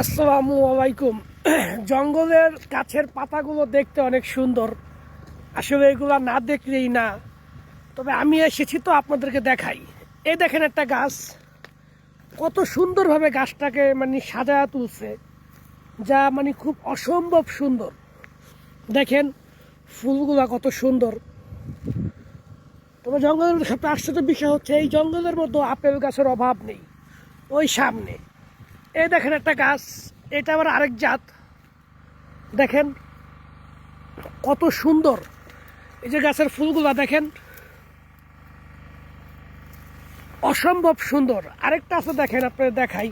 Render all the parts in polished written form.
আসসালামু আলাইকুম। জঙ্গলের গাছের পাতাগুলো দেখতে অনেক সুন্দর। আসলে এগুলো না দেখলেই না, তবে আমি এসেছি তো আপনাদেরকে দেখাই। এই দেখেন একটা গাছ, কত সুন্দরভাবে গাছটাকে সাজায়া তুলছে, যা খুব অসম্ভব সুন্দর। দেখেন ফুলগুলা কত সুন্দর। তবে জঙ্গলের সবচেয়ে আশ্চর্য বিষয় হচ্ছে এই জঙ্গলের মধ্যে আপেল গাছের অভাব নেই। ওই সামনে এই দেখেন একটা গাছ, এটা আবার আরেক জাত। দেখেন কত সুন্দর, এই যে গাছের ফুলগুলা দেখেন অসম্ভব সুন্দর। আরেকটা আছে দেখেন, আপনারা দেখাই,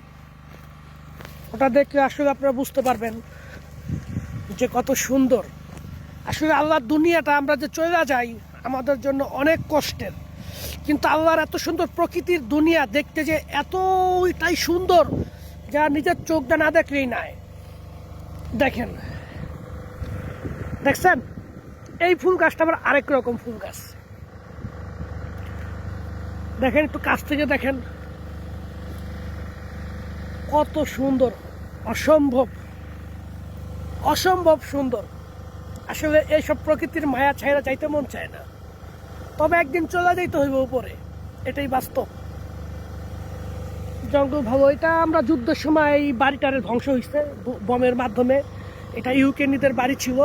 ওটা দেখলে আসলে আপনারা বুঝতে পারবেন যে কত সুন্দর। আসলে আল্লাহর দুনিয়াটা আমরা যে চলে যাই আমাদের জন্য অনেক কষ্টের, কিন্তু আল্লাহর এত সুন্দর প্রকৃতির দুনিয়া দেখতে যে এতটাই সুন্দর, যা নিজের চোখটা না দেখলেই নাই। দেখেন, দেখছেন এই ফুল গাছটা আবার আরেক রকম ফুল গাছ। দেখেন একটু কাছ থেকে দেখেন কত সুন্দর, অসম্ভব অসম্ভব সুন্দর। আসলে এইসব প্রকৃতির মায়া ছাইরা যাইতে মন চায় না, তবে একদিন চলে যাইতে হইব উপরে, এটাই বাস্তব। জঙ্গল ভালো। এটা আমরা যুদ্ধের সময় এই বাড়িটারে ধ্বংস হয়েছে বমের মাধ্যমে। এটা ইউক্রেনীয়দের বাড়ি ছিল।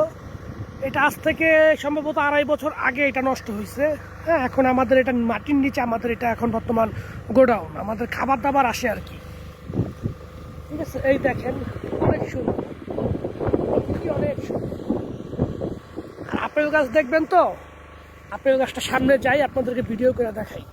এটা আজ থেকে সম্ভবত 2.5 বছর আগে এটা নষ্ট হয়েছে। হ্যাঁ, এখন আমাদের এটা মাটির নিচে, আমাদের এটা এখন বর্তমান গোডাউন, আমাদের খাবার দাবার আসে আর কি। ঠিক আছে, এই দেখেন অনেক সুন্দর, অনেক সুন্দর। আর আপেল গাছ দেখবেন তো, আপেল গাছটা সামনে যাই আপনাদেরকে ভিডিও করে দেখাই।